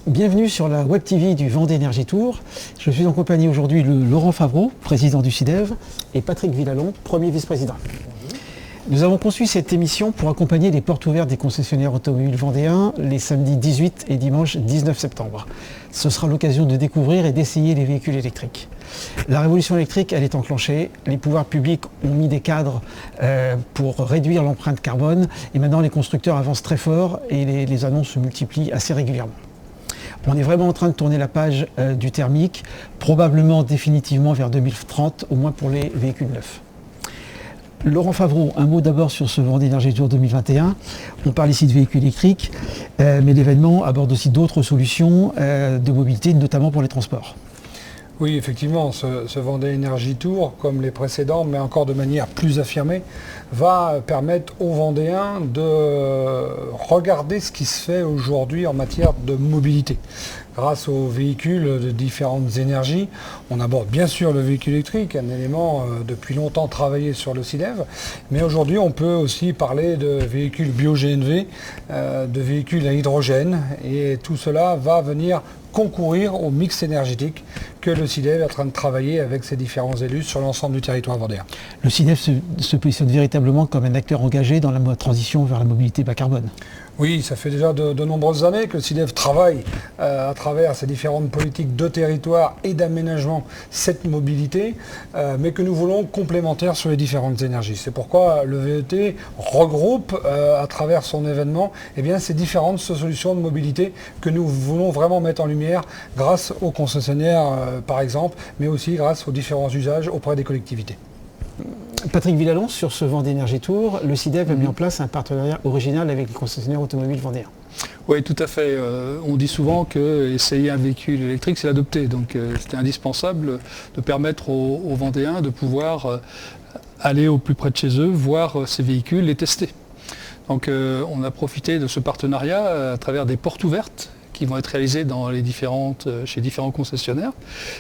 Bienvenue sur la Web TV du Vendée Énergie Tour. Je suis en compagnie aujourd'hui de Laurent Favreau, président du SIDEV, et Patrick Villalon, premier vice-président. Nous avons conçu cette émission pour accompagner les portes ouvertes des concessionnaires automobiles vendéens les samedis 18 et dimanche 19 septembre. Ce sera l'occasion de découvrir et d'essayer les véhicules électriques. La révolution électrique, elle est enclenchée. Les pouvoirs publics ont mis des cadres pour réduire l'empreinte carbone. Et maintenant, les constructeurs avancent très fort et les annonces se multiplient assez régulièrement. On est vraiment en train de tourner la page du thermique, probablement définitivement vers 2030, au moins pour les véhicules neufs. Laurent Favreau, un mot d'abord sur ce Vendée Énergie Tour 2021. On parle ici de véhicules électriques, mais l'événement aborde aussi d'autres solutions de mobilité, notamment pour les transports. Oui, effectivement, ce Vendée Énergie Tour, comme les précédents, mais encore de manière plus affirmée, va permettre aux Vendéens de regarder ce qui se fait aujourd'hui en matière de mobilité. Grâce aux véhicules de différentes énergies, on aborde bien sûr le véhicule électrique, un élément depuis longtemps travaillé sur le SIDEV, mais aujourd'hui on peut aussi parler de véhicules bio-GNV, de véhicules à hydrogène, et tout cela va venir concourir au mix énergétique que le SIDEV est en train de travailler avec ses différents élus sur l'ensemble du territoire vendéen. Le SIDEV se positionne véritablement comme un acteur engagé dans la transition vers la mobilité bas carbone. Oui, ça fait déjà de nombreuses années que le SIDEV travaille à travers ses différentes politiques de territoire et d'aménagement cette mobilité, mais que nous voulons complémentaire sur les différentes énergies. C'est pourquoi le VET regroupe à travers son événement ces différentes solutions de mobilité que nous voulons vraiment mettre en lumière grâce aux concessionnaires par exemple, mais aussi grâce aux différents usages auprès des collectivités. Patrick Villalon, sur ce Vendée Énergie Tour, le SIDEV a mis en place un partenariat original avec les concessionnaires automobiles vendéens. Oui, tout à fait. On dit souvent qu'essayer un véhicule électrique, c'est l'adopter. Donc c'était indispensable de permettre aux Vendéens de pouvoir aller au plus près de chez eux, voir ces véhicules, les tester. Donc on a profité de ce partenariat à travers des portes ouvertes qui vont être réalisées chez différents concessionnaires,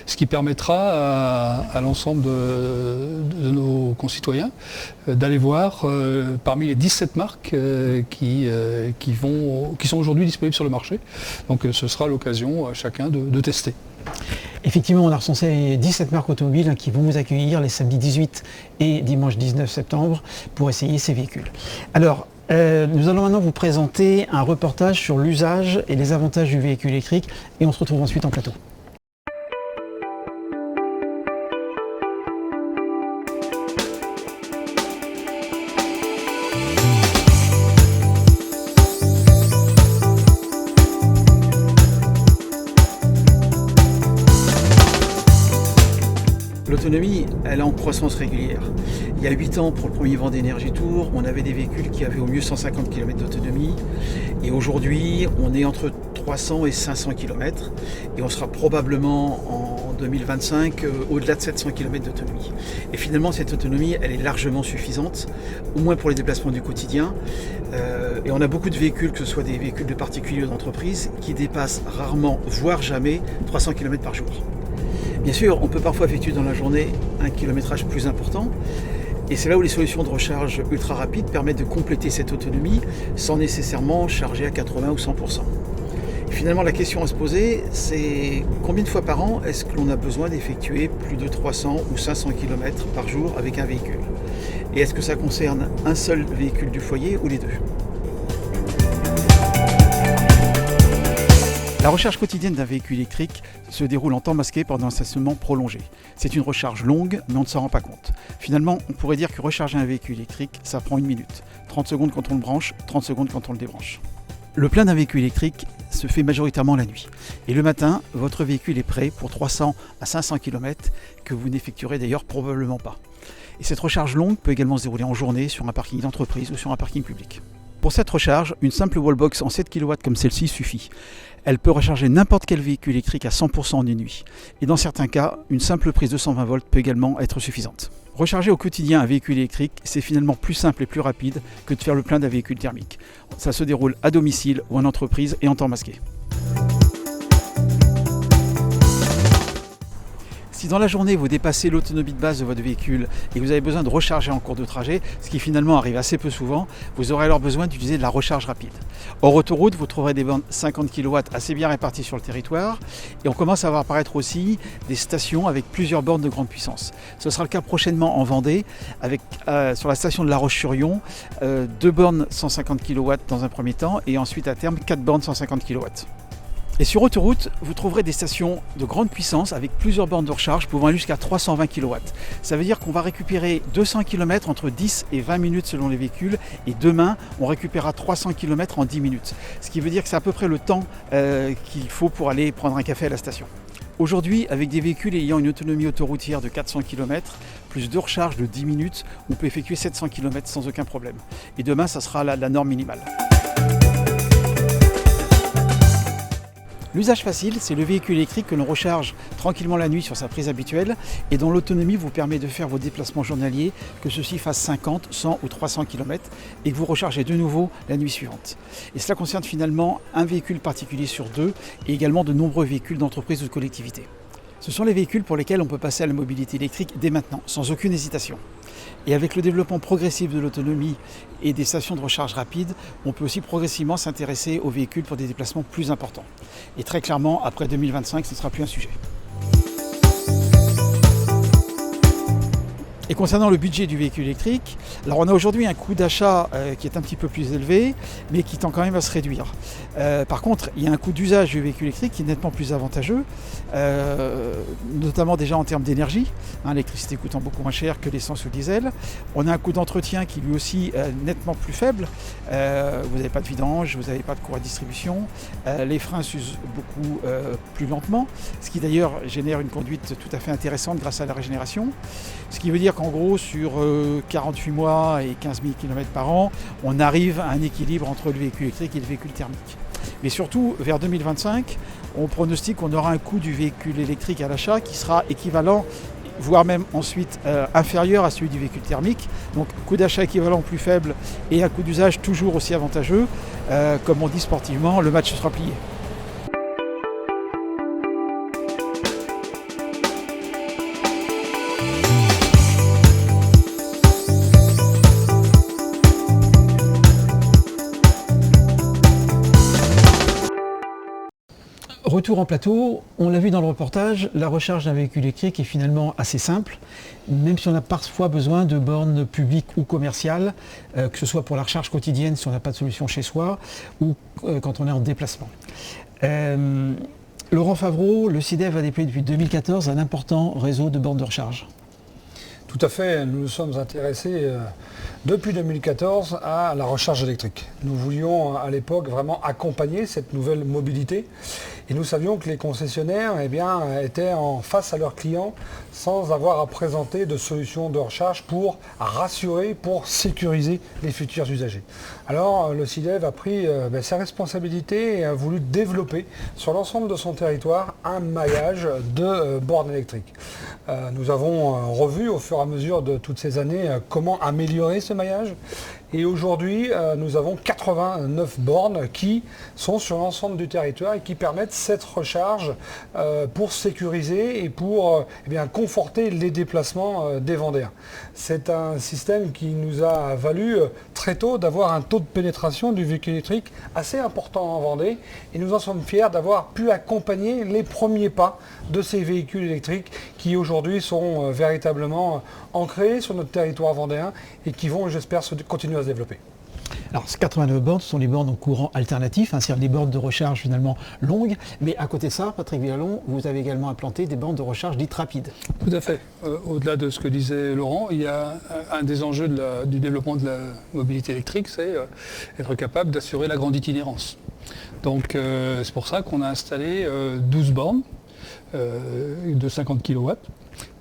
ce qui permettra à l'ensemble de nos concitoyens d'aller voir parmi les 17 marques qui sont aujourd'hui disponibles sur le marché. Donc ce sera l'occasion à chacun de tester. Effectivement, on a recensé 17 marques automobiles qui vont vous accueillir les samedis 18 et dimanche 19 septembre pour essayer ces véhicules. Alors, nous allons maintenant vous présenter un reportage sur l'usage et les avantages du véhicule électrique et on se retrouve ensuite en plateau. L'autonomie, elle est en croissance régulière. Il y a 8 ans, pour le premier Vendée Énergie Tour, on avait des véhicules qui avaient au mieux 150 km d'autonomie. Et aujourd'hui, on est entre 300 et 500 km. Et on sera probablement en 2025 au-delà de 700 km d'autonomie. Et finalement, cette autonomie, elle est largement suffisante, au moins pour les déplacements du quotidien. Et on a beaucoup de véhicules, que ce soit des véhicules de particuliers ou d'entreprise, qui dépassent rarement, voire jamais, 300 km par jour. Bien sûr, on peut parfois effectuer dans la journée un kilométrage plus important et c'est là où les solutions de recharge ultra rapides permettent de compléter cette autonomie sans nécessairement charger à 80 ou 100%. Et finalement, la question à se poser, c'est combien de fois par an est-ce que l'on a besoin d'effectuer plus de 300 ou 500 km par jour avec un véhicule? Et est-ce que ça concerne un seul véhicule du foyer ou les deux? La recharge quotidienne d'un véhicule électrique se déroule en temps masqué pendant un stationnement prolongé. C'est une recharge longue, mais on ne s'en rend pas compte. Finalement, on pourrait dire que recharger un véhicule électrique, ça prend 1 minute. 30 secondes quand on le branche, 30 secondes quand on le débranche. Le plein d'un véhicule électrique se fait majoritairement la nuit. Et le matin, votre véhicule est prêt pour 300 à 500 km que vous n'effectuerez d'ailleurs probablement pas. Et cette recharge longue peut également se dérouler en journée sur un parking d'entreprise ou sur un parking public. Pour cette recharge, une simple wallbox en 7 kW comme celle-ci suffit. Elle peut recharger n'importe quel véhicule électrique à 100% en une nuit. Et dans certains cas, une simple prise de 120 volts peut également être suffisante. Recharger au quotidien un véhicule électrique, c'est finalement plus simple et plus rapide que de faire le plein d'un véhicule thermique. Ça se déroule à domicile ou en entreprise et en temps masqué. Si dans la journée vous dépassez l'autonomie de base de votre véhicule et que vous avez besoin de recharger en cours de trajet, ce qui finalement arrive assez peu souvent, vous aurez alors besoin d'utiliser de la recharge rapide. Hors autoroute, vous trouverez des bornes 50 kW assez bien réparties sur le territoire et on commence à voir apparaître aussi des stations avec plusieurs bornes de grande puissance. Ce sera le cas prochainement en Vendée avec sur la station de La Roche-sur-Yon 2 bornes 150 kW dans un premier temps et ensuite à terme 4 bornes 150 kW. Et sur autoroute, vous trouverez des stations de grande puissance avec plusieurs bornes de recharge pouvant aller jusqu'à 320 kW. Ça veut dire qu'on va récupérer 200 km entre 10 et 20 minutes selon les véhicules et demain, on récupérera 300 km en 10 minutes. Ce qui veut dire que c'est à peu près le temps qu'il faut pour aller prendre un café à la station. Aujourd'hui, avec des véhicules ayant une autonomie autoroutière de 400 km, plus 2 recharges de 10 minutes, on peut effectuer 700 km sans aucun problème. Et demain, ça sera la norme minimale. L'usage facile, c'est le véhicule électrique que l'on recharge tranquillement la nuit sur sa prise habituelle et dont l'autonomie vous permet de faire vos déplacements journaliers, que ceux-ci fassent 50, 100 ou 300 km et que vous rechargez de nouveau la nuit suivante. Et cela concerne finalement un véhicule particulier sur 2 et également de nombreux véhicules d'entreprise ou de collectivité. Ce sont les véhicules pour lesquels on peut passer à la mobilité électrique dès maintenant, sans aucune hésitation. Et avec le développement progressif de l'autonomie et des stations de recharge rapide, on peut aussi progressivement s'intéresser aux véhicules pour des déplacements plus importants. Et très clairement, après 2025, ce ne sera plus un sujet. Et concernant le budget du véhicule électrique, alors on a aujourd'hui un coût d'achat qui est un petit peu plus élevé, mais qui tend quand même à se réduire. Par contre, il y a un coût d'usage du véhicule électrique qui est nettement plus avantageux, notamment déjà en termes d'énergie, l'électricité coûtant beaucoup moins cher que l'essence ou le diesel. On a un coût d'entretien qui lui aussi est nettement plus faible. Vous n'avez pas de vidange, vous n'avez pas de courroie de distribution, les freins s'usent beaucoup plus lentement, ce qui d'ailleurs génère une conduite tout à fait intéressante grâce à la régénération. Ce qui veut dire qu'en gros, sur 48 mois et 15 000 km par an, on arrive à un équilibre entre le véhicule électrique et le véhicule thermique. Mais surtout, vers 2025, on pronostique qu'on aura un coût du véhicule électrique à l'achat qui sera équivalent, voire même ensuite inférieur à celui du véhicule thermique. Donc coût d'achat équivalent plus faible et un coût d'usage toujours aussi avantageux. Comme on dit sportivement, le match sera plié. Retour en plateau, on l'a vu dans le reportage, la recharge d'un véhicule électrique est finalement assez simple, même si on a parfois besoin de bornes publiques ou commerciales, que ce soit pour la recharge quotidienne si on n'a pas de solution chez soi, ou quand on est en déplacement. Laurent Favreau, le CIDEV a déployé depuis 2014 un important réseau de bornes de recharge. Tout à fait, nous nous sommes intéressés depuis 2014 à la recharge électrique. Nous voulions à l'époque vraiment accompagner cette nouvelle mobilité et nous savions que les concessionnaires étaient en face à leurs clients sans avoir à présenter de solutions de recharge pour rassurer, pour sécuriser les futurs usagers. Alors le CIDEV a pris ses responsabilités et a voulu développer sur l'ensemble de son territoire un maillage de bornes électriques. Nous avons revu au fur et à mesure de toutes ces années comment améliorer ce maillage. Et aujourd'hui, nous avons 89 bornes qui sont sur l'ensemble du territoire et qui permettent cette recharge pour sécuriser et pour conforter les déplacements des Vendéens. C'est un système qui nous a valu très tôt d'avoir un taux de pénétration du véhicule électrique assez important en Vendée et nous en sommes fiers d'avoir pu accompagner les premiers pas de ces véhicules électriques qui aujourd'hui sont véritablement ancrés sur notre territoire vendéen et qui vont, j'espère, continuer à se développer. Alors ces 89 bornes, ce sont les bornes en courant alternatif, c'est-à-dire des bornes de recharge finalement longues, mais à côté de ça, Patrick Villalon, vous avez également implanté des bornes de recharge dites rapides. Tout à fait. Au-delà de ce que disait Laurent, il y a un des enjeux du développement de la mobilité électrique, c'est être capable d'assurer la grande itinérance. Donc c'est pour ça qu'on a installé 12 bornes de 50 kW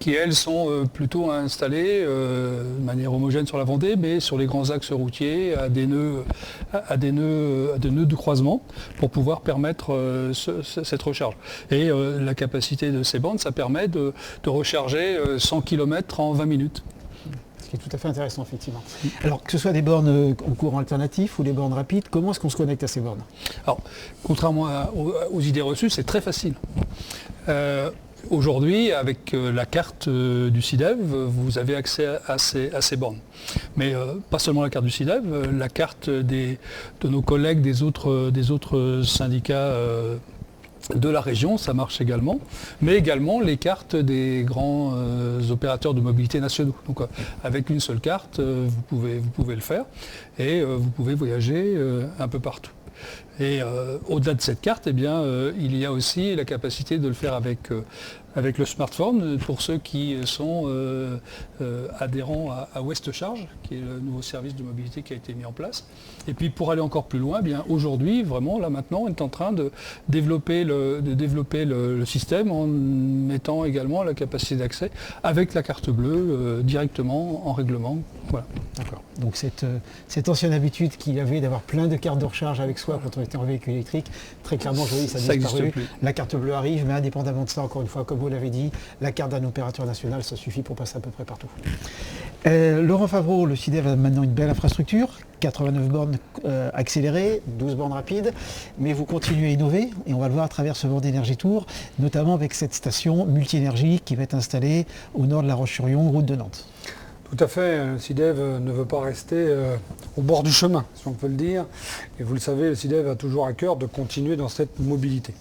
qui elles sont plutôt installées de manière homogène sur la Vendée, mais sur les grands axes routiers, à des nœuds de croisement, pour pouvoir permettre cette recharge. Et la capacité de ces bornes, ça permet de recharger 100 km en 20 minutes. Ce qui est tout à fait intéressant, effectivement. Alors, que ce soit des bornes en courant alternatif ou des bornes rapides, comment est-ce qu'on se connecte à ces bornes? Alors, contrairement aux idées reçues, c'est très facile. Aujourd'hui, avec la carte du SIDEV, vous avez accès à ces bornes. Mais pas seulement la carte du SIDEV, la carte de nos collègues des autres syndicats de la région, ça marche également, mais également les cartes des grands opérateurs de mobilité nationaux. Donc avec une seule carte, vous pouvez le faire et vous pouvez voyager un peu partout. Et au-delà de cette carte, eh bien, il y a aussi la capacité de le faire avec le smartphone pour ceux qui sont adhérents à WestCharge, qui est le nouveau service de mobilité qui a été mis en place. Et puis pour aller encore plus loin, eh bien aujourd'hui, vraiment, là maintenant, on est en train de développer le système en mettant également la capacité d'accès avec la carte bleue directement en règlement. Voilà. D'accord. Donc cette ancienne habitude qu'il y avait d'avoir plein de cartes de recharge avec soi quand on était en véhicule électrique, très clairement aujourd'hui ça a disparu. La carte bleue arrive, mais indépendamment de ça, encore une fois, comme vous l'avez dit, la carte d'un opérateur national, ça suffit pour passer à peu près partout. Laurent Favreau, le SIDEV a maintenant une belle infrastructure, 89 bornes accélérées, 12 bornes rapides, mais vous continuez à innover, et on va le voir à travers ce Vendée Énergie Tour, notamment avec cette station multi-énergie qui va être installée au nord de La Roche-sur-Yon, route de Nantes. Tout à fait, le SIDEV ne veut pas rester au bord du chemin, si on peut le dire. Et vous le savez, le SIDEV a toujours à cœur de continuer dans cette mobilité.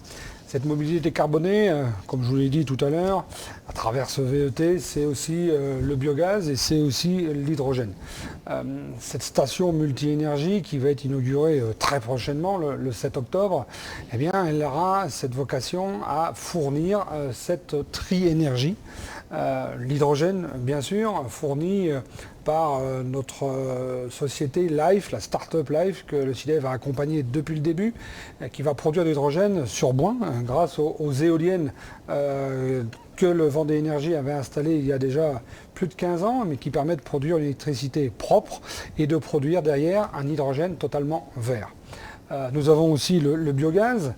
Cette mobilité carbonée, comme je vous l'ai dit tout à l'heure, à travers ce VET, c'est aussi le biogaz et c'est aussi l'hydrogène. Cette station multi-énergie qui va être inaugurée très prochainement, le 7 octobre, eh bien, elle aura cette vocation à fournir cette tri-énergie. L'hydrogène, bien sûr, fourni par notre société Life, la start-up Life, que le SIDEV a accompagné depuis le début, qui va produire de l'hydrogène sur bois, grâce aux éoliennes que le Vendée Énergie avait installées il y a déjà plus de 15 ans, mais qui permettent de produire une électricité propre et de produire derrière un hydrogène totalement vert. Nous avons aussi le biogaz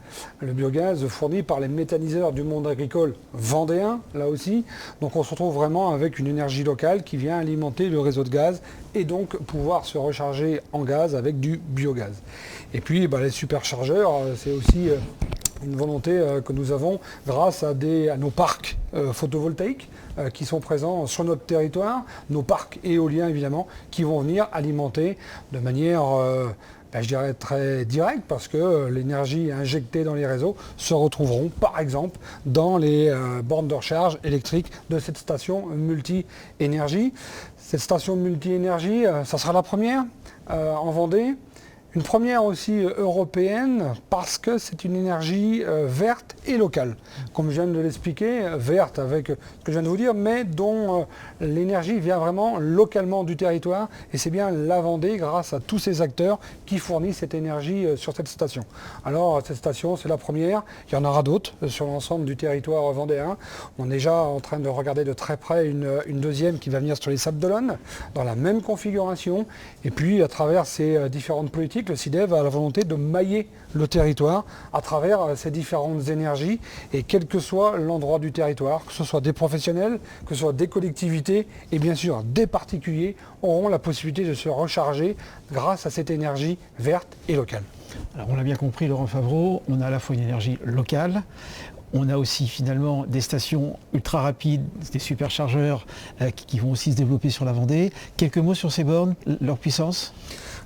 fourni par les méthaniseurs du monde agricole vendéen, là aussi. Donc on se retrouve vraiment avec une énergie locale qui vient alimenter le réseau de gaz et donc pouvoir se recharger en gaz avec du biogaz. Et puis les superchargeurs, c'est aussi une volonté que nous avons grâce à nos parcs photovoltaïques qui sont présents sur notre territoire, nos parcs éoliens évidemment, qui vont venir alimenter de manière je dirais très direct, parce que l'énergie injectée dans les réseaux se retrouveront par exemple dans les bornes de recharge électrique de cette station multi-énergie. Cette station multi-énergie, ça sera la première en Vendée. Une première aussi européenne parce que c'est une énergie verte et locale. Comme je viens de l'expliquer, verte avec ce que je viens de vous dire, mais dont l'énergie vient vraiment localement du territoire. Et c'est bien la Vendée, grâce à tous ces acteurs, qui fournissent cette énergie sur cette station. Alors cette station, c'est la première. Il y en aura d'autres sur l'ensemble du territoire vendéen. On est déjà en train de regarder de très près une deuxième qui va venir sur les Sables d'Olonne, dans la même configuration. Et puis à travers ces différentes politiques, le SIDEV a la volonté de mailler le territoire à travers ces différentes énergies et quel que soit l'endroit du territoire, que ce soit des professionnels, que ce soit des collectivités et bien sûr des particuliers auront la possibilité de se recharger grâce à cette énergie verte et locale. Alors on l'a bien compris, Laurent Favreau, on a à la fois une énergie locale, on a aussi finalement des stations ultra rapides, des superchargeurs qui vont aussi se développer sur la Vendée. Quelques mots sur ces bornes, leur puissance ?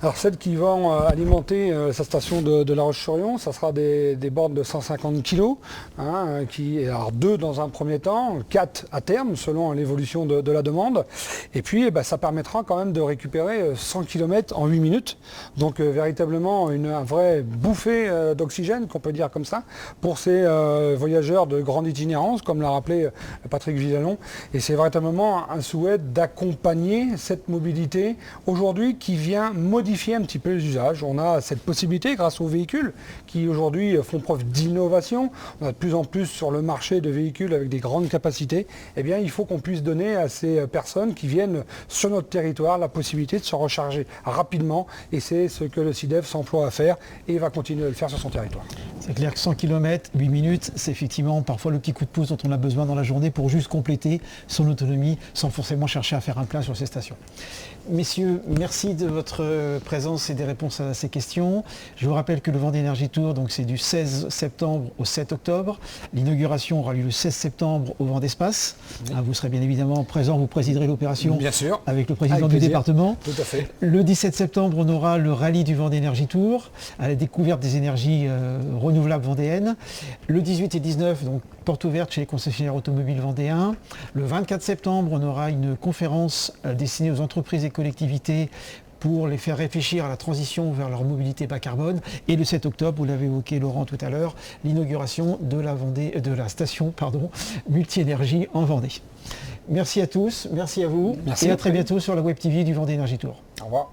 Alors celles qui vont alimenter sa station de La Roche-sur-Yon, ça sera des bornes de 150 kg, alors 2 dans un premier temps, 4 à terme selon l'évolution de la demande. Et puis ça permettra quand même de récupérer 100 km en 8 minutes. Donc véritablement un vrai bouffée d'oxygène, qu'on peut dire comme ça, pour ces voyageurs de grande itinérance, comme l'a rappelé Patrick Villalon. Et c'est véritablement un souhait d'accompagner cette mobilité aujourd'hui qui vient modifier un petit peu les usages. On a cette possibilité grâce aux véhicules qui aujourd'hui font preuve d'innovation. On a de plus en plus sur le marché de véhicules avec des grandes capacités. Eh bien, il faut qu'on puisse donner à ces personnes qui viennent sur notre territoire la possibilité de se recharger rapidement. Et c'est ce que le SIDEV s'emploie à faire et va continuer à le faire sur son territoire. C'est clair que 100 km, 8 minutes, c'est effectivement parfois le petit coup de pouce dont on a besoin dans la journée pour juste compléter son autonomie sans forcément chercher à faire un plein sur ces stations. Messieurs, merci de votre présence et des réponses à ces questions. Je vous rappelle que le Vendée Energy Tour, donc c'est du 16 septembre au 7 octobre. L'inauguration aura lieu le 16 septembre au Vendée Espace. Oui. Vous serez bien évidemment présent, vous présiderez l'opération avec le président du département. Tout à fait. Le 17 septembre, on aura le rallye du Vendée Energy Tour à la découverte des énergies renouvelables vendéennes. Le 18 et 19, donc porte ouverte chez les concessionnaires automobiles vendéens. Le 24 septembre, on aura une conférence destinée aux entreprises et collectivités pour les faire réfléchir à la transition vers leur mobilité bas carbone. Et le 7 octobre, vous l'avez évoqué Laurent tout à l'heure, l'inauguration de la station multi-énergie en Vendée. Merci à tous, merci à vous, merci et à très bientôt sur la Web TV du Vendée Energy Tour. Au revoir.